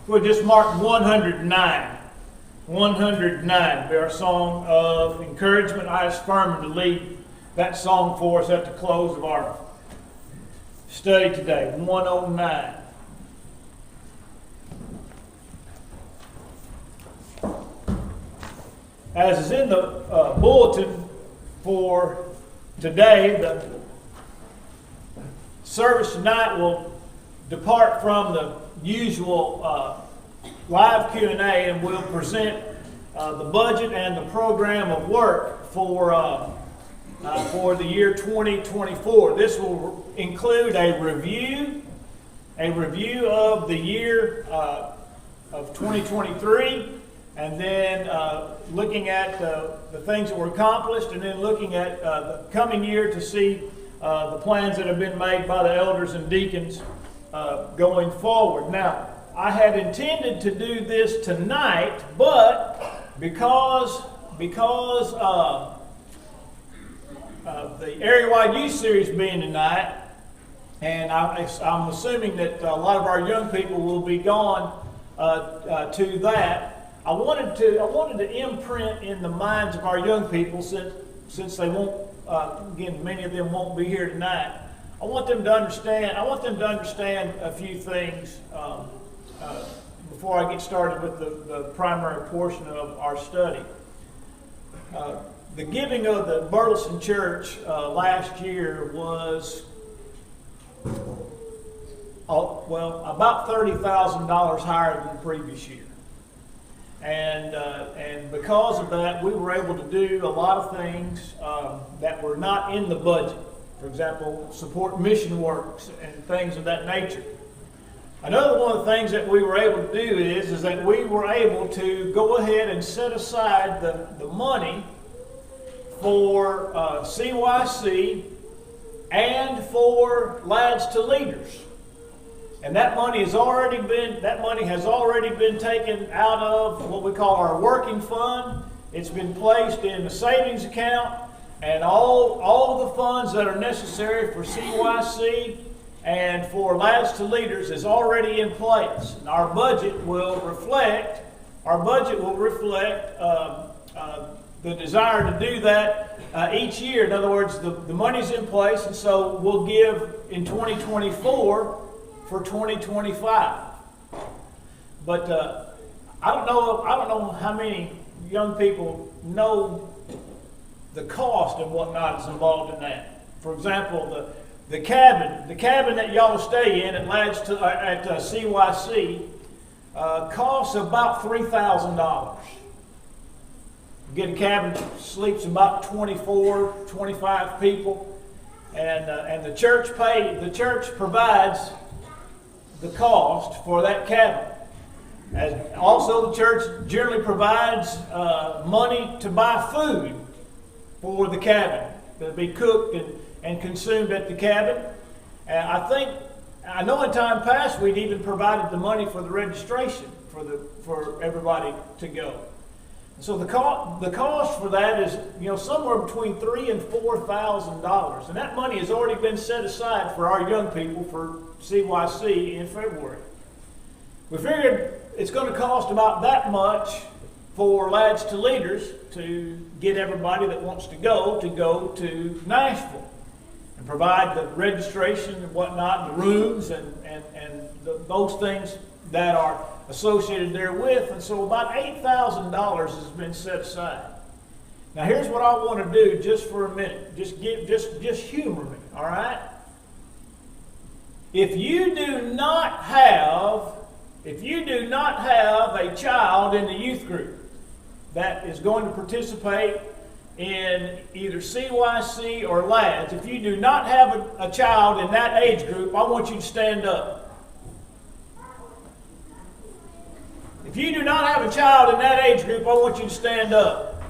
We'll just mark 109. 109 be our song of encouragement. I ask Furman to lead that song for us at the close of our study today. 109. As is in the bulletin for today, the service tonight will depart from the usual live Q&A, and we'll present the budget and the program of work for the year 2024. This will include a review of the year of 2023, and then looking at the things that were accomplished, and then looking at the coming year to see the plans that have been made by the elders and deacons going forward. Now, I had intended to do this tonight, but because of the area-wide youth series being tonight, and I'm assuming that a lot of our young people will be gone to that, I wanted to imprint in the minds of our young people, since they won't, again, many of them won't be here tonight. I want them to understand a few things before I get started with the primary portion of our study. The giving of the Burleson Church last year was about $30,000 higher than the previous year. And because of that, we were able to do a lot of things that were not in the budget. For example, support mission works and things of that nature. Another one of the things that we were able to do is that we were able to go ahead and set aside the money for CYC and for Lads to Leaders. And that money has already been taken out of what we call our working fund. It's been placed in the savings account, and all the funds that are necessary for CYC and for Lads to Leaders is already in place. And our budget will reflect the desire to do that each year. In other words, the money's in place, and so we'll give in 2024 for 2025. But I don't know how many young people know the cost and whatnot is involved in that. For example, the cabin that y'all stay in at CYC costs about $3,000. You get a cabin that sleeps about 24, 25 people, and the church provides the cost for that cabin. As also, the church generally provides money to buy food for the cabin to be cooked and consumed at the cabin. And I know in time past we'd even provided the money for the registration for everybody to go. So the cost for that is somewhere between $3,000 and $4,000, and that money has already been set aside for our young people for CYC in February. We figured it's going to cost about that much for Lads to Leaders to get everybody that wants to go to Nashville and provide the registration and whatnot, the rooms and those things that are associated therewith. And so about $8,000 has been set aside. Now here's what I want to do just for a minute. Just humor me, all right? If you do not have a child in the youth group that is going to participate in either CYC or Lads, if you do not have a child in that age group, I want you to stand up. If you do not have a child in that age group, I want you to stand up.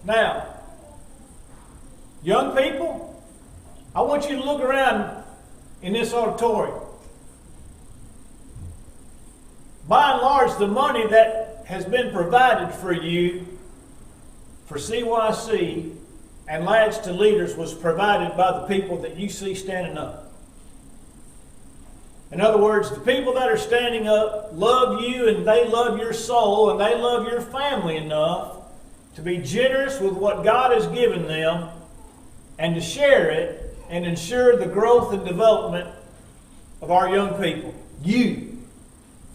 Now, young people, I want you to look around in this auditorium. By and large, the money that has been provided for you for CYC and Lads to Leaders was provided by the people that you see standing up. In other words, the people that are standing up love you and they love your soul and they love your family enough to be generous with what God has given them and to share it and ensure the growth and development of our young people. You.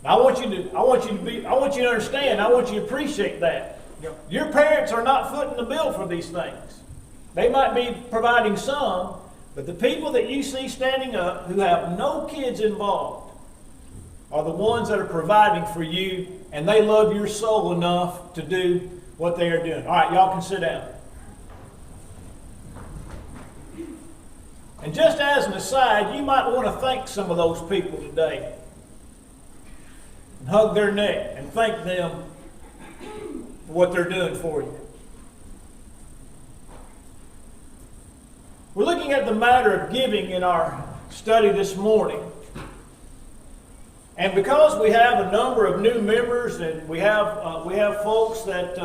I want you to understand, I want you to appreciate that. Your parents are not footing the bill for these things. They might be providing some, but the people that you see standing up who have no kids involved are the ones that are providing for you, and they love your soul enough to do what they are doing. All right, y'all can sit down. And just as an aside, you might want to thank some of those people today. And hug their neck and thank them for what they're doing for you. We're looking at the matter of giving in our study this morning. And because we have a number of new members and we have folks that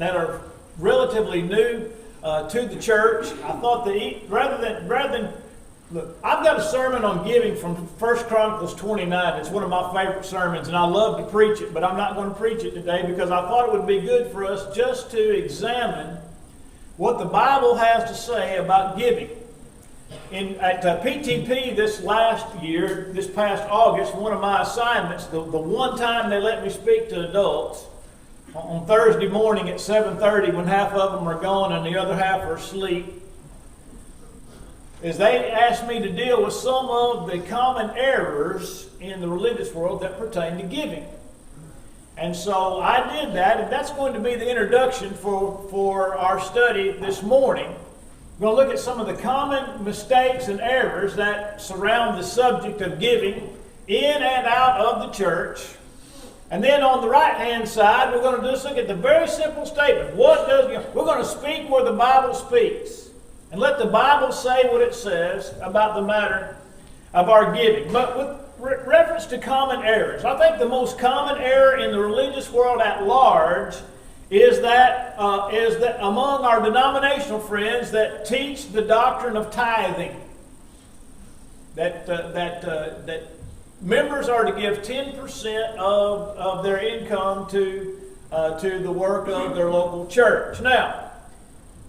are relatively new to the church, I thought that rather than look, I've got a sermon on giving from 1 Chronicles 29. It's one of my favorite sermons, and I love to preach it, but I'm not going to preach it today because I thought it would be good for us just to examine what the Bible has to say about giving. At PTP this past August, one of my assignments, the one time they let me speak to adults, on Thursday morning at 7:30 when half of them are gone and the other half are asleep, is they asked me to deal with some of the common errors in the religious world that pertain to giving. And so I did that, and that's going to be the introduction for our study this morning. We're going to look at some of the common mistakes and errors that surround the subject of giving in and out of the church. And then on the right-hand side, we're going to just look at the very simple statement. We're going to speak where the Bible speaks. And let the Bible say what it says about the matter of our giving. But with reference to common errors, I think the most common error in the religious world at large is that among our denominational friends that teach the doctrine of tithing, that members are to give 10% of their income to the work of their local church. Now,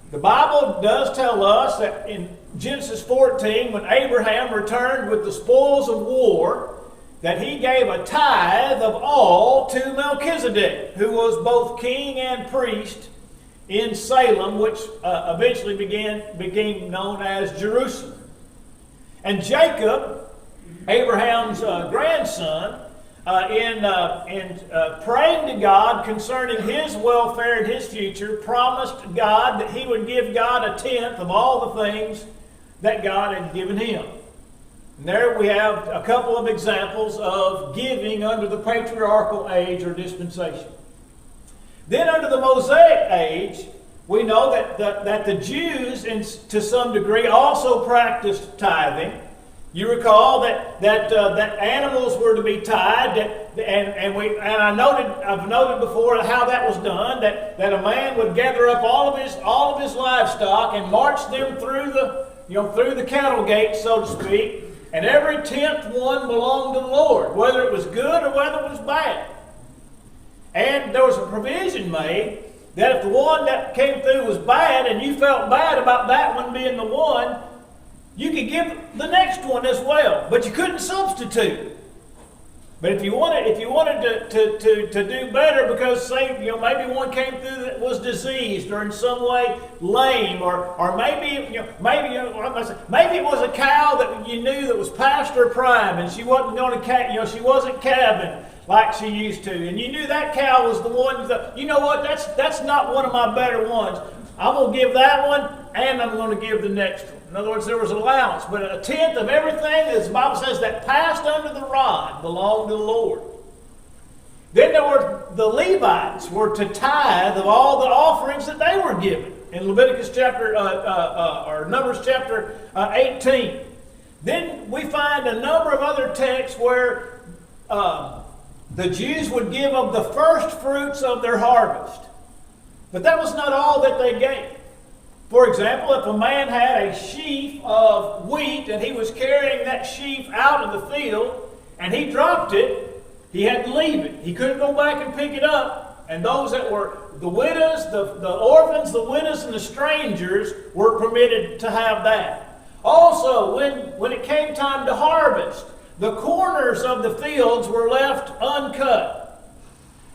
the Bible does tell us that in Genesis 14, when Abraham returned with the spoils of war, that he gave a tithe of all to Melchizedek, who was both king and priest in Salem, which eventually became known as Jerusalem. And Jacob, Abraham's grandson, in praying to God concerning his welfare and his future, promised God that he would give God a tenth of all the things that God had given him. And there we have a couple of examples of giving under the patriarchal age or dispensation. Then under the Mosaic age, we know that the Jews, to some degree, also practiced tithing. You recall that animals were to be tied, I've noted before how that was done. That a man would gather up all of his livestock and march them through the cattle gate, so to speak, and every 10th one belonged to the Lord, whether it was good or whether it was bad. And there was a provision made that if the one that came through was bad and you felt bad about that one being the one, you could give the next one as well, but you couldn't substitute. But if you wanted to do better, because say maybe one came through that was diseased or in some way lame, or maybe it was a cow that you knew that was past her prime and she wasn't going to she wasn't calving like she used to, and you knew that cow was the one that, you know what, that's not one of my better ones. I'm going to give that one, and I'm going to give the next one. In other words, there was allowance, but a tenth of everything, as the Bible says, that passed under the rod belonged to the Lord. Then there were the Levites were to tithe of all the offerings that they were given in Leviticus or Numbers chapter 18. Then we find a number of other texts where the Jews would give of the first fruits of their harvest. But that was not all that they gave. For example, if a man had a sheaf of wheat and he was carrying that sheaf out of the field and he dropped it, he had to leave it. He couldn't go back and pick it up. And those that were the widows, the orphans, the widows, and the strangers were permitted to have that. Also, when it came time to harvest, the corners of the fields were left uncut.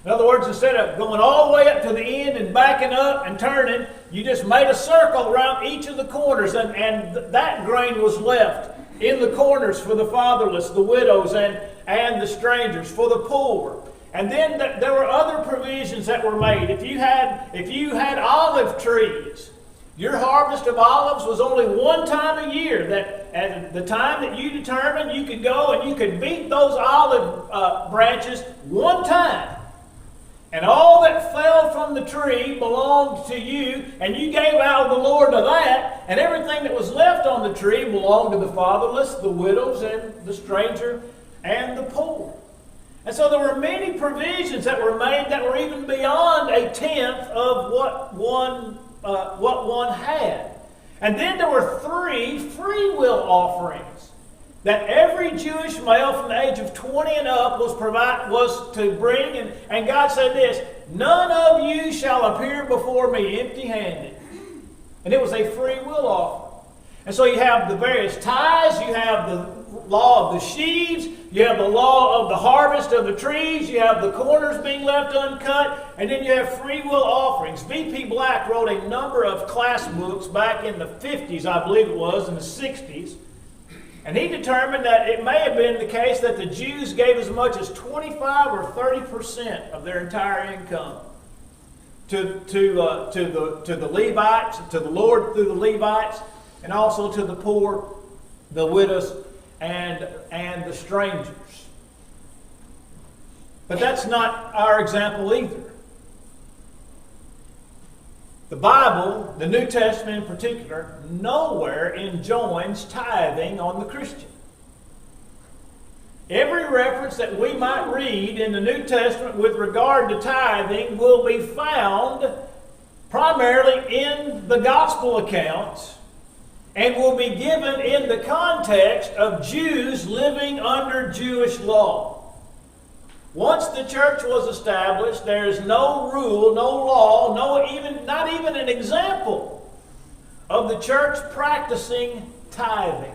In other words, instead of going all the way up to the end and backing up and turning, you just made a circle around each of the corners, and that grain was left in the corners for the fatherless, the widows, and the strangers, for the poor. And then there were other provisions that were made. If you had olive trees, your harvest of olives was only one time a year. That at the time that you determined, you could go and you could beat those olive branches one time. And all that fell from the tree belonged to you, and you gave out of the Lord of that, and everything that was left on the tree belonged to the fatherless, the widows, and the stranger, and the poor. And so there were many provisions that were made that were even beyond a tenth of what one had. And then there were 3 free will offerings that every Jewish male from the age of 20 and up was to bring. And God said this, "None of you shall appear before me empty-handed." And it was a free will offering. And so you have the various tithes, you have the law of the sheaves, you have the law of the harvest of the trees, you have the corners being left uncut, and then you have free will offerings. V.P. Black wrote a number of class books back in the 50s, I believe it was, in the 60s. And he determined that it may have been the case that the Jews gave as much as 25 or 30% of their entire income to the Levites, to the Lord through the Levites, and also to the poor, the widows, and the strangers. But that's not our example either. The Bible, the New Testament in particular, nowhere enjoins tithing on the Christian. Every reference that we might read in the New Testament with regard to tithing will be found primarily in the gospel accounts and will be given in the context of Jews living under Jewish law. Once the church was established, there is no rule, no law, not even an example of the church practicing tithing.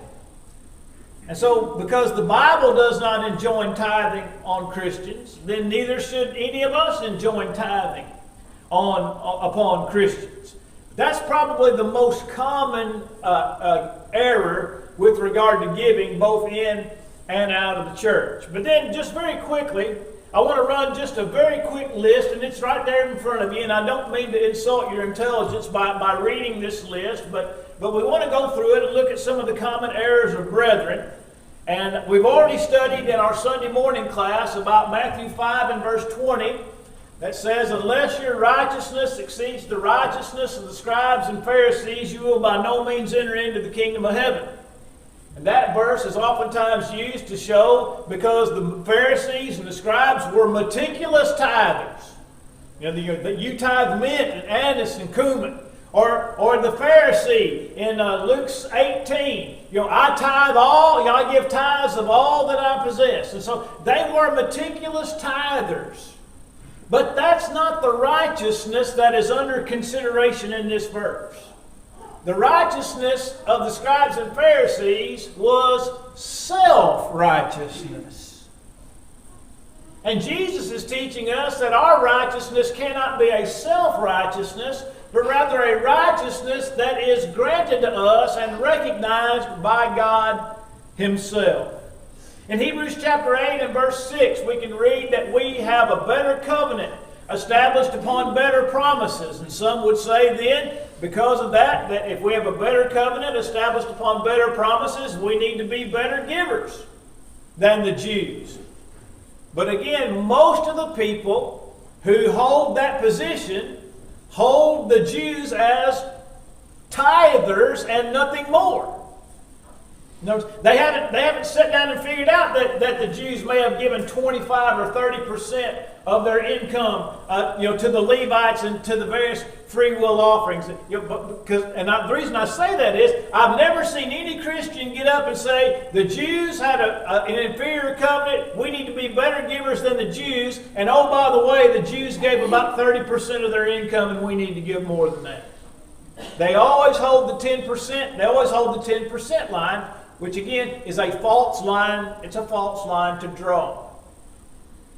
And so, because the Bible does not enjoin tithing on Christians, then neither should any of us enjoin tithing upon Christians. That's probably the most common error with regard to giving, both in and out of the church. But then, just very quickly, I want to run just a very quick list, and it's right there in front of you, and I don't mean to insult your intelligence by reading this list, but we want to go through it and look at some of the common errors of brethren. And we've already studied in our Sunday morning class about Matthew 5 and verse 20, that says, "Unless your righteousness exceeds the righteousness of the scribes and Pharisees, you will by no means enter into the kingdom of heaven." And that verse is oftentimes used to show because the Pharisees and the scribes were meticulous tithers. You tithe mint and anise and cumin. Or the Pharisee in Luke 18, I tithe all, I give tithes of all that I possess. And so they were meticulous tithers. But that's not the righteousness that is under consideration in this verse. The righteousness of the scribes and Pharisees was self-righteousness. And Jesus is teaching us that our righteousness cannot be a self-righteousness, but rather a righteousness that is granted to us and recognized by God Himself. In Hebrews chapter 8 and verse 6, we can read that we have a better covenant established upon better promises. And some would say then, because of that if we have a better covenant established upon better promises, we need to be better givers than the Jews. But again, most of the people who hold that position hold the Jews as tithers and nothing more. Notice, they haven't sat down and figured out that the Jews may have given 25 or 30% of their income, to the Levites and to the various free will offerings. The reason I say that is I've never seen any Christian get up and say the Jews had an inferior covenant. We need to be better givers than the Jews. And oh, by the way, the Jews gave about 30% of their income, and we need to give more than that. They always hold the 10%. They always hold the 10% line, which again is a false line. It's a false line to draw.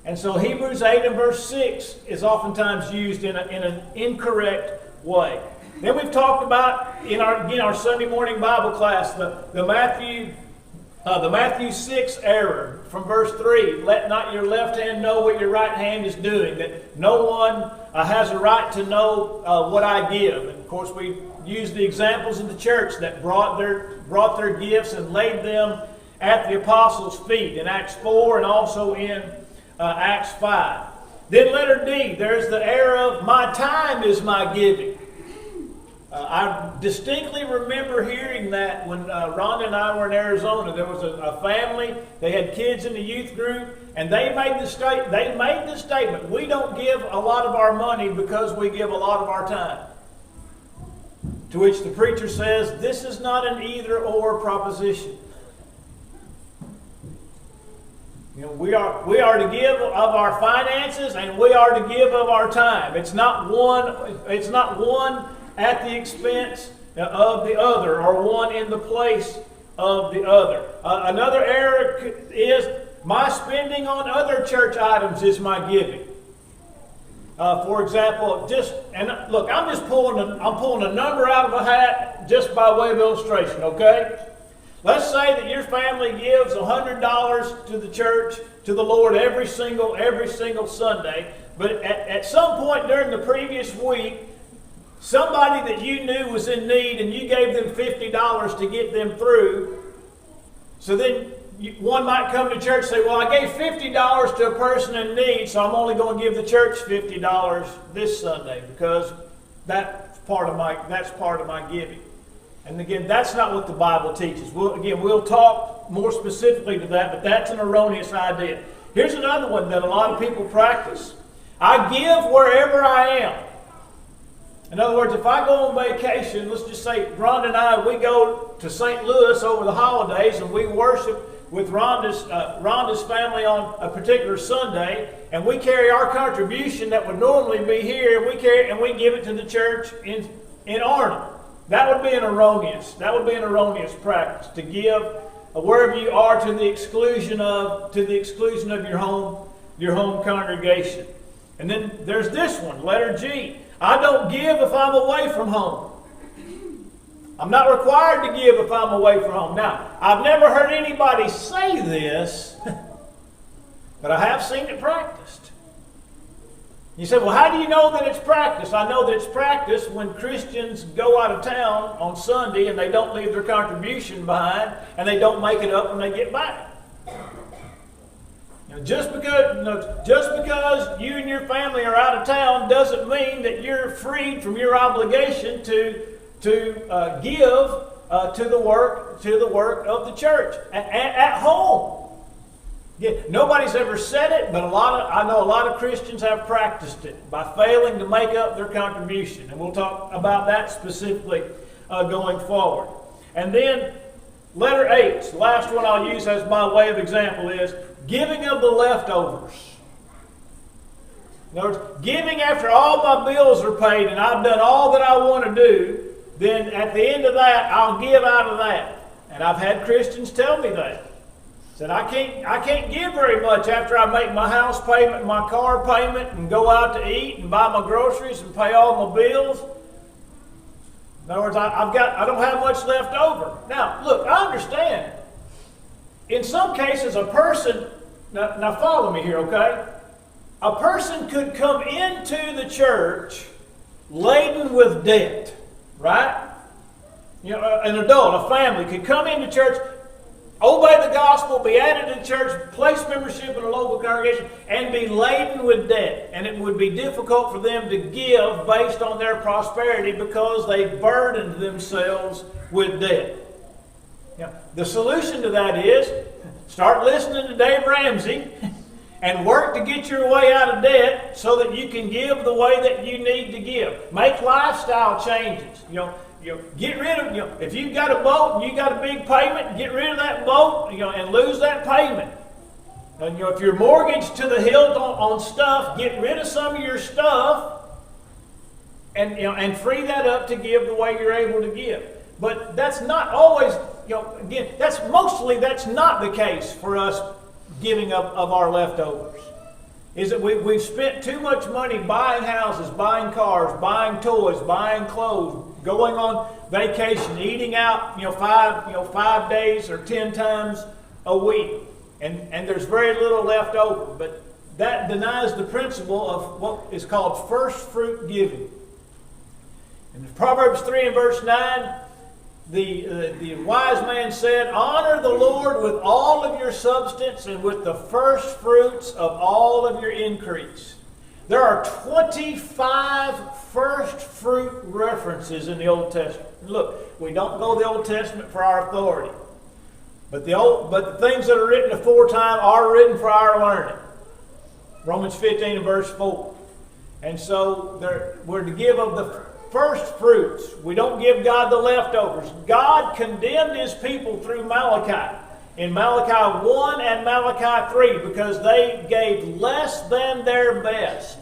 And so Hebrews 8 and verse 6 is oftentimes used in an incorrect way. Then we've talked about in our Sunday morning Bible class the Matthew 6 error from verse 3. Let not your left hand know what your right hand is doing. That no one has a right to know what I give. And of course we use the examples of the church that brought their gifts and laid them at the apostles' feet in Acts 4 and also in Acts 5. Then letter D, there's the error of my time is my giving. I distinctly remember hearing that when Rhonda and I were in Arizona. There was a family, they had kids in the youth group, and they made the statement, we don't give a lot of our money because we give a lot of our time. To which the preacher says, this is not an either-or proposition. We are to give of our finances, and we are to give of our time. It's not one at the expense of the other, or one in the place of the other. Another error is my spending on other church items is my giving. For example, I'm pulling a number out of a hat just by way of illustration. Okay. Let's say that your family gives $100 to the church, to the Lord every single Sunday. But at some point during the previous week, somebody that you knew was in need and you gave them $50 to get them through. So then one might come to church and say, well, I gave $50 to a person in need, so I'm only going to give the church $50 this Sunday because that's part of my giving. And again, that's not what the Bible teaches. We'll talk more specifically to that, but that's an erroneous idea. Here's another one that a lot of people practice. I give wherever I am. In other words, if I go on vacation, let's just say Rhonda and I, we go to St. Louis over the holidays and we worship with Rhonda's family on a particular Sunday, and we carry our contribution that would normally be here, and we give it to the church in Arnold. That would be an erroneous practice to give wherever you are to the exclusion of your home congregation. And then there's this one, letter G. I don't give if I'm away from home. I'm not required to give if I'm away from home. Now, I've never heard anybody say this, but I have seen it practiced. You say, well, how do you know that it's practiced? I know that it's practiced when Christians go out of town on Sunday and they don't leave their contribution behind and they don't make it up when they get back. Just because you and your family are out of town doesn't mean that you're freed from your obligation to give to the work of the church at home. Yeah, nobody's ever said it, but I know a lot of Christians have practiced it by failing to make up their contribution, and we'll talk about that specifically going forward. And then letter H, the last one I'll use as my way of example, is giving of the leftovers. In other words, giving after all my bills are paid and I've done all that I want to do, then at the end of that, I'll give out of that. And I've had Christians tell me that. Said, I can't give very much after I make my house payment, my car payment, and go out to eat and buy my groceries and pay all my bills. In other words, I don't have much left over. Now, look, I understand. In some cases, a person, now follow me here, okay? A person could come into the church laden with debt, right? An adult, a family could come into church, obey the gospel, be added to the church, place membership in a local congregation, and be laden with debt. And it would be difficult for them to give based on their prosperity because they burdened themselves with debt. The solution to that is start listening to Dave Ramsey and work to get your way out of debt so that you can give the way that you need to give. Make lifestyle changes. Get rid of, if you've got a boat and you got a big payment, get rid of that boat, and lose that payment. And if you're mortgaged to the hilt on stuff, get rid of some of your stuff and free that up to give the way you're able to give. But that's not always, again, that's not the case for us giving of our leftovers. Is that we've spent too much money buying houses, buying cars, buying toys, buying clothes, going on vacation, eating out, 5 days or 10 times a week. And there's very little left over. But that denies the principle of what is called first fruit giving. In Proverbs 3 and verse 9, the wise man said, "Honor the Lord with all of your substance and with the first fruits of all of your increase." There are 25 first fruit references in the Old Testament. Look, we don't go to the Old Testament for our authority. But the things that are written aforetime are written for our learning. Romans 15 and verse 4. And so we're to give of the first fruits. We don't give God the leftovers. God condemned His people through Malachi. In Malachi 1 and Malachi 3 because they gave less than their best.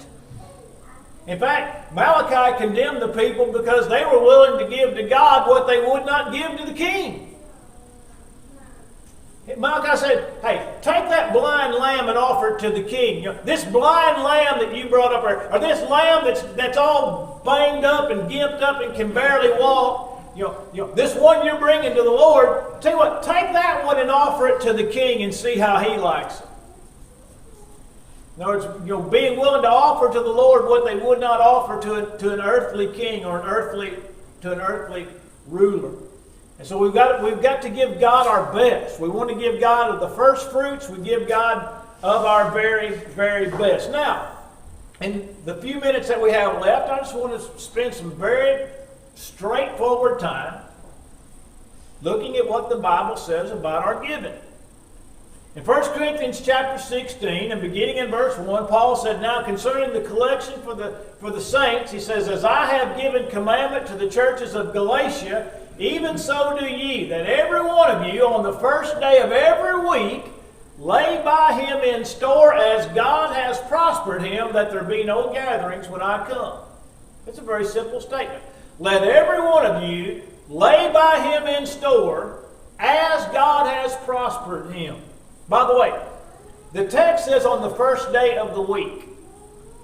In fact, Malachi condemned the people because they were willing to give to God what they would not give to the king. Malachi said, "Hey, take that blind lamb and offer it to the king. This blind lamb that you brought up, or this lamb that's all banged up and gimped up and can barely walk, this one you're bringing to the Lord, tell you what, take that one and offer it to the king and see how he likes it." In other words, being willing to offer to the Lord what they would not offer to an earthly king or to an earthly ruler. And so we've got to give God our best. We want to give God of the first fruits. We give God of our very, very best. Now, in the few minutes that we have left, I just want to spend some very straightforward time looking at what the Bible says about our giving. In 1 Corinthians chapter 16 and beginning in verse 1, Paul said, "Now concerning the collection for the saints," he says, "as I have given commandment to the churches of Galatia, even so do ye, that every one of you on the first day of every week lay by him in store as God has prospered him, that there be no gatherings when I come." It's a very simple statement. Let every one of you lay by him in store as God has prospered him. By the way, the text says on the first day of the week.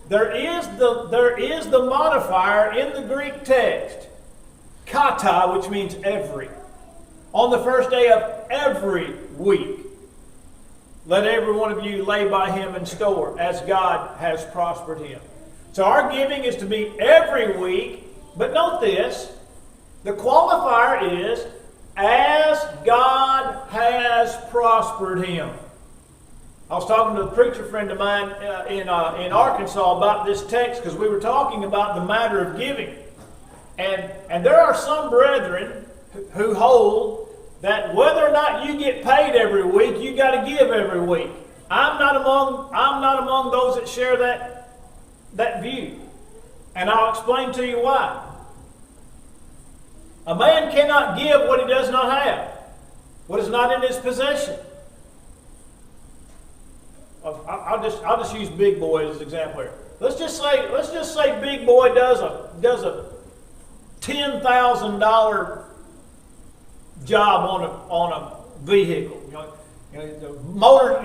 There is the modifier in the Greek text, kata, which means every. On the first day of every week, let every one of you lay by him in store as God has prospered him. So our giving is to be every week, but note this, the qualifier is as God has prospered him. I was talking to a preacher friend of mine in Arkansas about this text because we were talking about the matter of giving. And there are some brethren who hold that whether or not you get paid every week, you got to give every week. I'm not among those that share that view. And I'll explain to you why. A man cannot give what he does not have, what is not in his possession. I'll just use Big Boy as an example here. Let's just say Big Boy does a $10,000 job on a vehicle. The motor,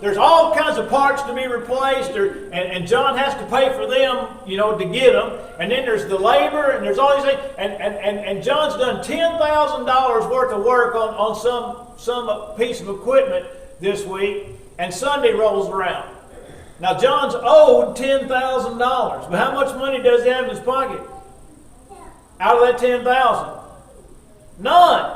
there's all kinds of parts to be replaced, and John has to pay for them, to get them. And then there's the labor, and there's all these things. And John's done $10,000 worth of work on some piece of equipment this week, and Sunday rolls around. Now John's owed $10,000, but how much money does he have in his pocket? Out of that $10,000, none.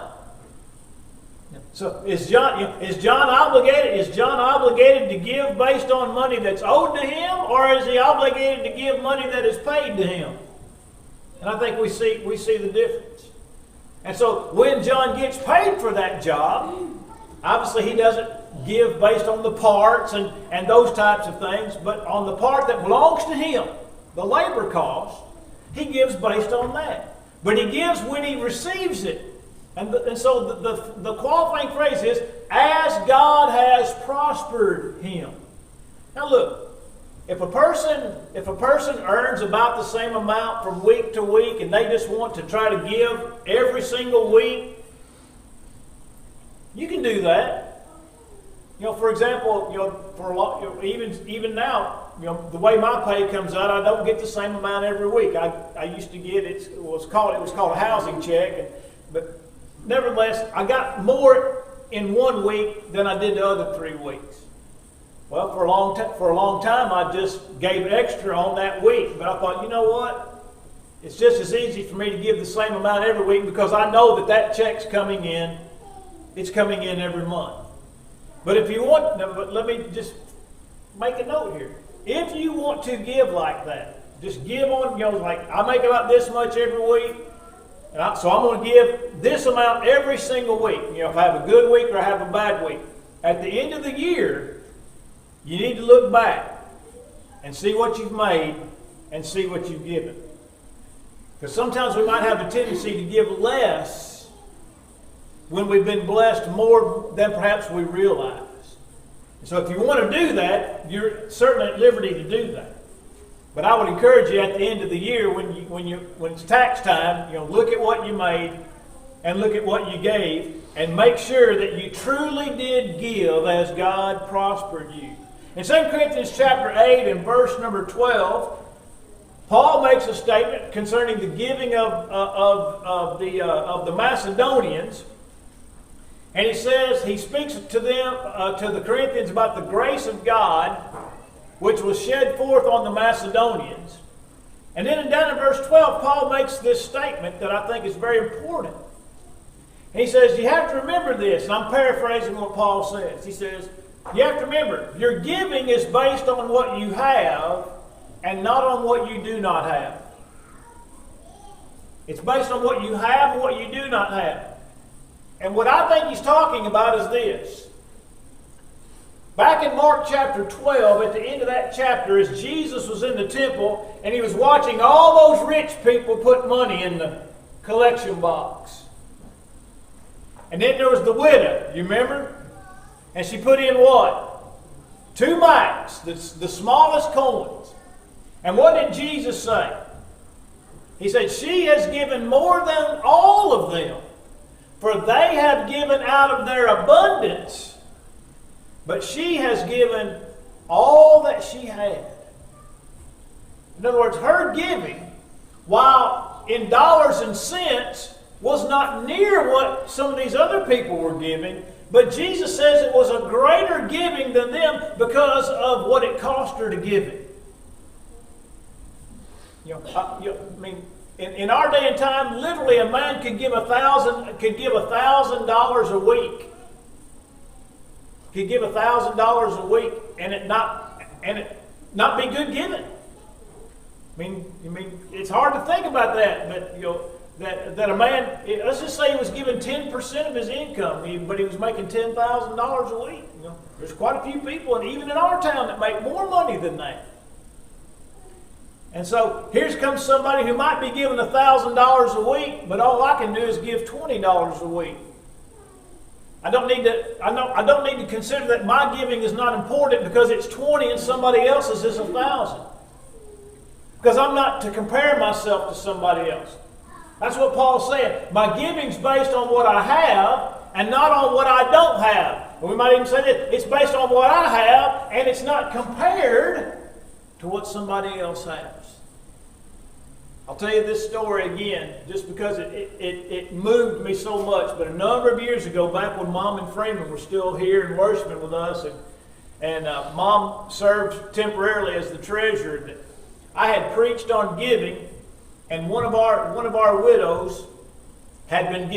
So is John obligated? Is John obligated to give based on money that's owed to him, or is he obligated to give money that is paid to him? And I think we see the difference. And so when John gets paid for that job, obviously he doesn't give based on the parts and those types of things, but on the part that belongs to him, the labor cost, he gives based on that. But he gives when he receives it. And so the qualifying phrase is, as God has prospered him. Now look, if a person earns about the same amount from week to week and they just want to try to give every single week, you can do that. For example, for a lot, even now, the way my pay comes out, I don't get the same amount every week. I used to get it was called a housing check, but nevertheless, I got more in 1 week than I did the other 3 weeks. Well, for a long time, I just gave extra on that week. But I thought, you know what? It's just as easy for me to give the same amount every week because I know that check's coming in. It's coming in every month. But if you want, let me just make a note here. If you want to give like that, just give on, like I make about this much every week. So I'm going to give this amount every single week. If I have a good week or I have a bad week. At the end of the year, you need to look back and see what you've made and see what you've given. Because sometimes we might have a tendency to give less when we've been blessed more than perhaps we realize. So if you want to do that, you're certainly at liberty to do that. But I would encourage you at the end of the year, when it's tax time, look at what you made and look at what you gave, and make sure that you truly did give as God prospered you. In 2 Corinthians chapter 8 and verse number 12, Paul makes a statement concerning the giving of the Macedonians. And he says, he speaks to them, to the Corinthians about the grace of God, which was shed forth on the Macedonians. And then down in verse 12, Paul makes this statement that I think is very important. And he says, you have to remember this, and I'm paraphrasing what Paul says. He says, you have to remember, your giving is based on what you have and not on what you do not have. It's based on what you have and what you do not have. And what I think he's talking about is this. Back in Mark chapter 12, at the end of that chapter, as Jesus was in the temple and he was watching all those rich people put money in the collection box. And then there was the widow, you remember? And she put in what? 2 mites, the smallest coins. And what did Jesus say? He said, she has given more than all of them, for they have given out of their abundance, but she has given all that she had. In other words, her giving, while in dollars and cents, was not near what some of these other people were giving, but Jesus says it was a greater giving than them because of what it cost her to give it. In our day and time, literally a man could give $1,000 a week. Could give $1,000 a week and it not be good giving. I mean, it's hard to think about that, but that a man, let's just say he was given 10% of his income, but he was making $10,000 a week. There's quite a few people, and even in our town, that make more money than that. And so here comes somebody who might be giving $1,000 a week, but all I can do is give $20 a week. I don't need to consider that my giving is not important because it's 20 and somebody else's is 1,000. Because I'm not to compare myself to somebody else. That's what Paul's saying. My giving's based on what I have and not on what I don't have. And we might even say that it's based on what I have and it's not compared to what somebody else has. I'll tell you this story again, just because it moved me so much. But a number of years ago, back when Mom and Freeman were still here and worshiping with us, and Mom served temporarily as the treasurer, I had preached on giving, and one of our widows had been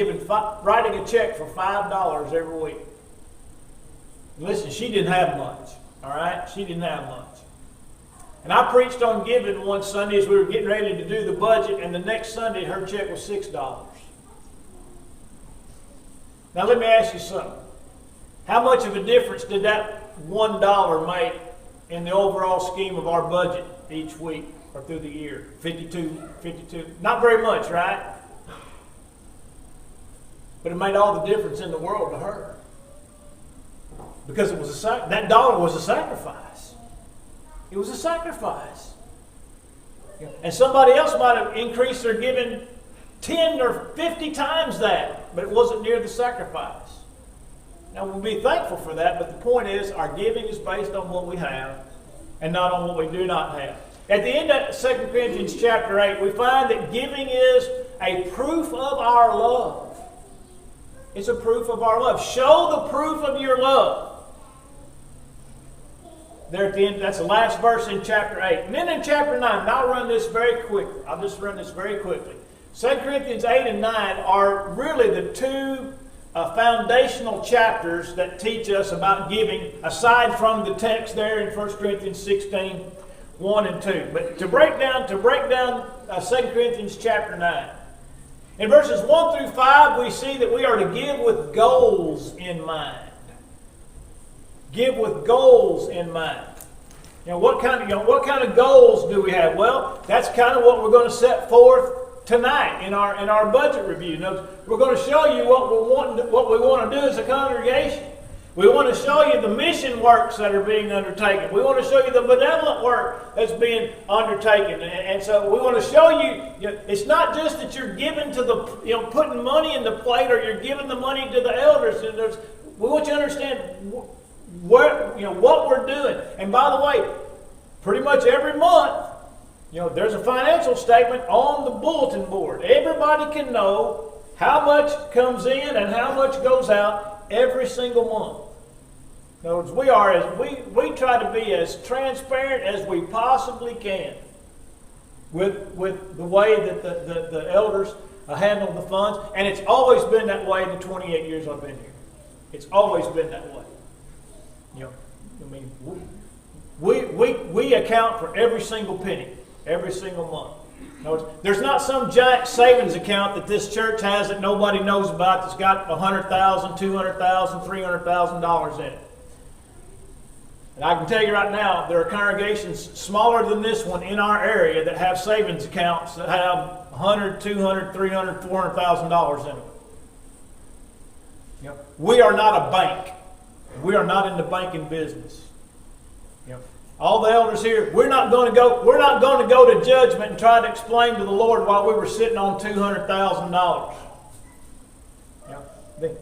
writing a check for $5 every week. Listen, she didn't have much. All right, she didn't have much. And I preached on giving one Sunday as we were getting ready to do the budget, and the next Sunday her check was $6. Now let me ask you something. How much of a difference did that $1 make in the overall scheme of our budget each week or through the year? 52. Not very much, right? But it made all the difference in the world to her. Because it was that dollar was a sacrifice. It was a sacrifice. And somebody else might have increased their giving 10 or 50 times that, but it wasn't near the sacrifice. Now, we'll be thankful for that, but the point is our giving is based on what we have and not on what we do not have. At the end of 2 Corinthians chapter 8, we find that giving is a proof of our love. It's a proof of our love. Show the proof of your love. There at the end, that's the last verse in chapter 8. And then in chapter 9, and I'll run this very quickly. I'll just run this very quickly. 2 Corinthians 8 and 9 are really the two foundational chapters that teach us about giving, aside from the text there in 1 Corinthians 16, 1 and 2. But to break down 2 Corinthians chapter 9. In verses 1 through 5, we see that we are to give with goals in mind. Give with goals in mind. What kind of goals do we have? Well, that's kind of what we're going to set forth tonight in our budget review. We're going to show you what we want to do as a congregation. We want to show you the mission works that are being undertaken. We want to show you the benevolent work that's being undertaken. And so we want to show you, it's not just that you're giving to the, putting money in the plate or you're giving the money to the elders. We want you to understand what we're doing. And by the way, pretty much every month, there's a financial statement on the bulletin board. Everybody can know how much comes in and how much goes out every single month. In other words, we try to be as transparent as we possibly can with the way that the elders handle the funds, and it's always been that way in the 28 years I've been here. It's always been that way. We account for every single penny, every single month. There's not some giant savings account that this church has that nobody knows about that's got $100,000, $200,000, $300,000 in it. And I can tell you right now, there are congregations smaller than this one in our area that have savings accounts that have $100,000, $200,000, $300,000, $400,000 in them. We are not a bank. We are not in the banking business. All the elders here, we're not going to go to judgment and try to explain to the Lord why we were sitting on $200,000.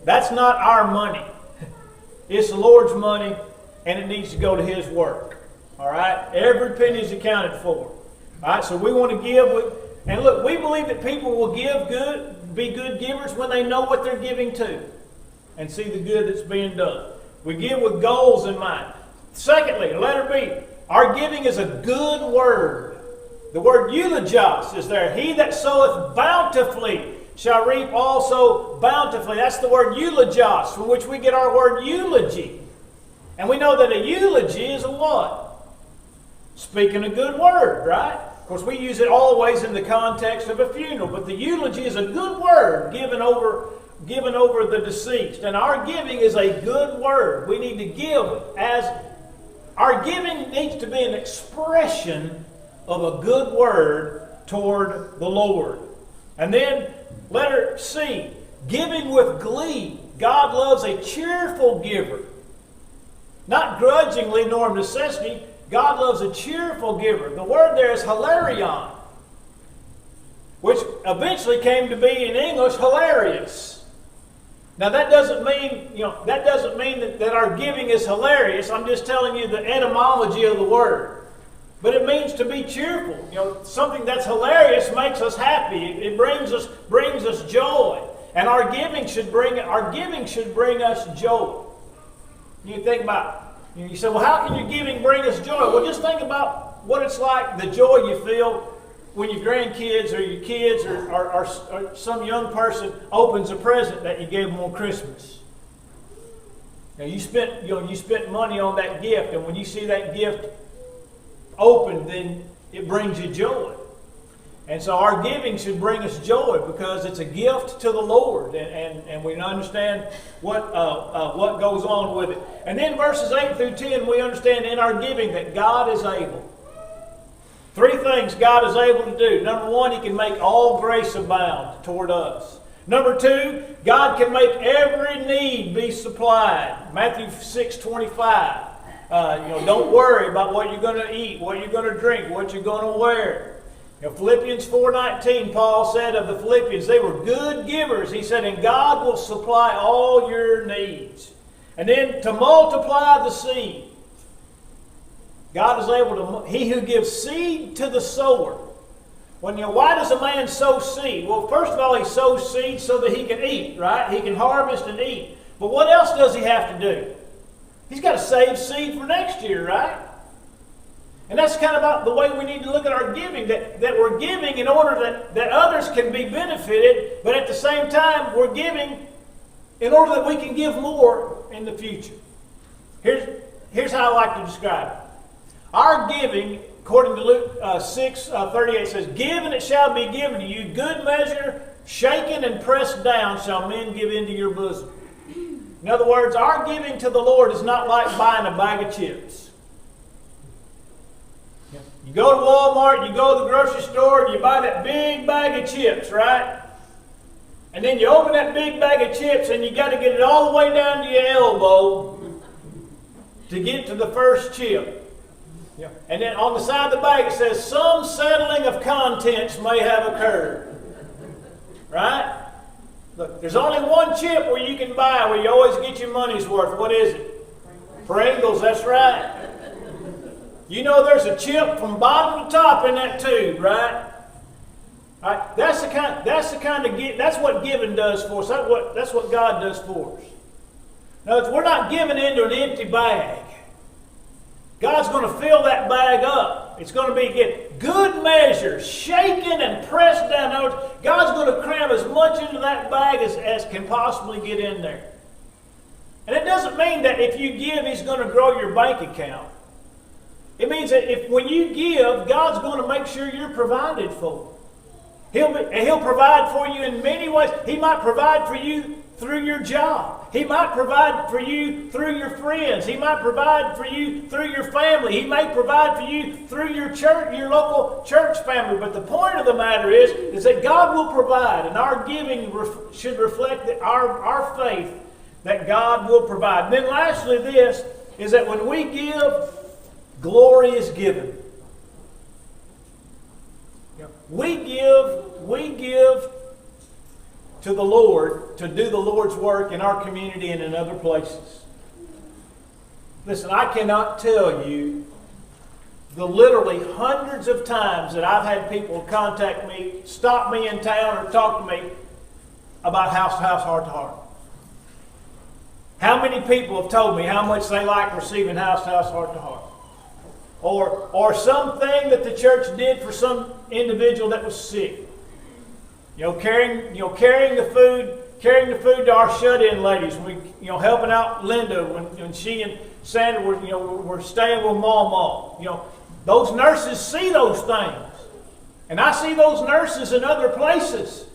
That's not our money. It's the Lord's money, and it needs to go to His work. All right? Every penny is accounted for. All right? So we want to give and look, we believe that people will be good givers when they know what they're giving to and see the good that's being done. We give with goals in mind. Secondly, letter B, our giving is a good word. The word eulogios is there. He that soweth bountifully shall reap also bountifully. That's the word eulogios, from which we get our word eulogy. And we know that a eulogy is a what? Speaking a good word, right? Of course, we use it always in the context of a funeral, but the eulogy is a good word given over the deceased. And our giving is a good word. We need to give as our giving needs to be an expression of a good word toward the Lord. And then letter C, giving with glee. God loves a cheerful giver. Not grudgingly nor of necessity. God loves a cheerful giver. The word there is hilarion, which eventually came to be in English hilarious. Now that doesn't mean that our giving is hilarious. I'm just telling you the etymology of the word. But it means to be cheerful. Something that's hilarious makes us happy. It brings us joy. And our giving should bring us joy. You think about it. You say, well, how can your giving bring us joy? Well, just think about what it's like, the joy you feel when your grandkids or your kids or some young person opens a present that you gave them on Christmas. Now you spent money on that gift, and when you see that gift opened, then it brings you joy. And so our giving should bring us joy because it's a gift to the Lord, and we understand what goes on with it. And then verses 8 through 10, we understand in our giving that God is able. 3 things God is able to do. Number 1, He can make all grace abound toward us. Number 2, God can make every need be supplied. Matthew 6:25. Don't worry about what you're going to eat, what you're going to drink, what you're going to wear. Philippians 4:19, Paul said of the Philippians, they were good givers. He said, and God will supply all your needs. And then to multiply the seed. God is able to, He who gives seed to the sower. Why does a man sow seed? Well, first of all, he sows seed so that he can eat, right? He can harvest and eat. But what else does he have to do? He's got to save seed for next year, right? And that's kind of about the way we need to look at our giving, that we're giving in order that others can be benefited, but at the same time, we're giving in order that we can give more in the future. Here's how I like to describe it. Our giving, according to Luke 6:38, says, give and it shall be given to you, good measure, shaken and pressed down, shall men give into your bosom. In other words, our giving to the Lord is not like buying a bag of chips. You go to Walmart, you go to the grocery store, and you buy that big bag of chips, right? And then you open that big bag of chips and you got to get it all the way down to your elbow to get to the first chip. Yeah. And then on the side of the bag it says, some settling of contents may have occurred. Right? Look, there's only one chip where you can buy where you always get your money's worth. What is it? Pringles, that's right. You know there's a chip from bottom to top in that tube, right? Right? That's what giving does for us. That's what God does for us. Now, we're not giving into an empty bag. God's going to fill that bag up. It's going to be good measure, shaken and pressed down. In other words, God's going to cram as much into that bag as can possibly get in there. And it doesn't mean that if you give, He's going to grow your bank account. It means that when you give, God's going to make sure you're provided for. He'll provide for you in many ways. He might provide for you through your job. He might provide for you through your friends. He might provide for you through your family. He may provide for you through your church, your local church family. But the point of the matter is that God will provide, and our giving should reflect our faith that God will provide. And then lastly, this is that when we give, glory is given. We give to the Lord to do the Lord's work in our community and in other places. Listen, I cannot tell you the literally hundreds of times that I've had people contact me, stop me in town or talk to me about House to House, Heart to Heart. How many people have told me how much they like receiving House to House, Heart to Heart? Or something that the church did for some individual that was sick. Carrying the food to our shut-in ladies. Helping out Linda when she and Sandra were staying with Mama. Those nurses see those things, and I see those nurses in other places.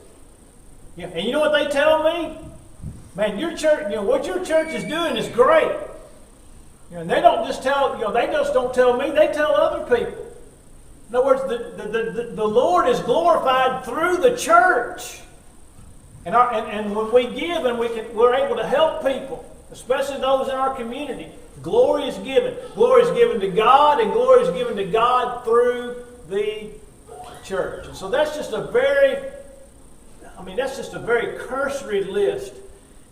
And you know what they tell me? Man, your church, what your church is doing is great. And they don't just they just don't tell me, they tell other people. In other words, the Lord is glorified through the church. And when we give and we're able to help people, especially those in our community, glory is given. Glory is given to God, and glory is given to God through the church. And so that's just a very cursory list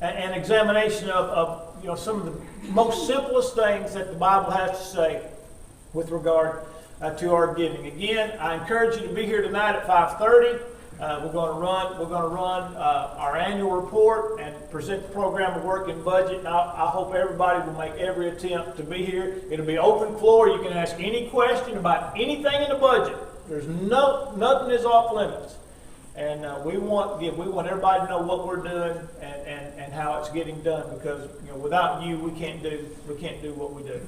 and examination of some of the most simplest things that the Bible has to say with regard to our giving. Again, I encourage you to be here tonight at 5:30. We're going to run our annual report and present the program of work and budget. And I hope everybody will make every attempt to be here. It'll be open floor. You can ask any question about anything in the budget. There's nothing is off limits. And we want everybody to know what we're doing and how it's getting done, because without you we can't do what we do.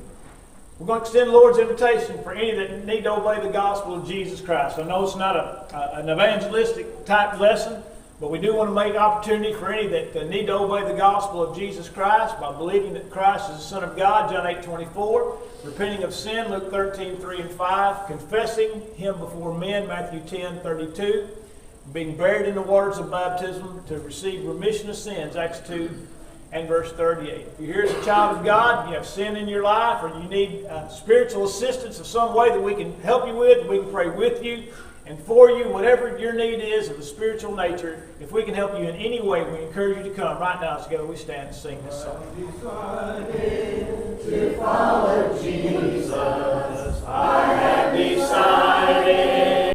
We're going to extend the Lord's invitation for any that need to obey the gospel of Jesus Christ. I know it's not an evangelistic type lesson, but we do want to make opportunity for any that need to obey the gospel of Jesus Christ by believing that Christ is the Son of God, John 8:24, repenting of sin, Luke 13:3 and 5, confessing Him before men, Matthew 10:32, being buried in the waters of baptism to receive remission of sins, Acts 2 and verse 38. If you're here as a child of God, you have sin in your life, or you need spiritual assistance of some way that we can help you with, we can pray with you and for you, whatever your need is of the spiritual nature, if we can help you in any way, we encourage you to come. Right now, together we stand and sing this song.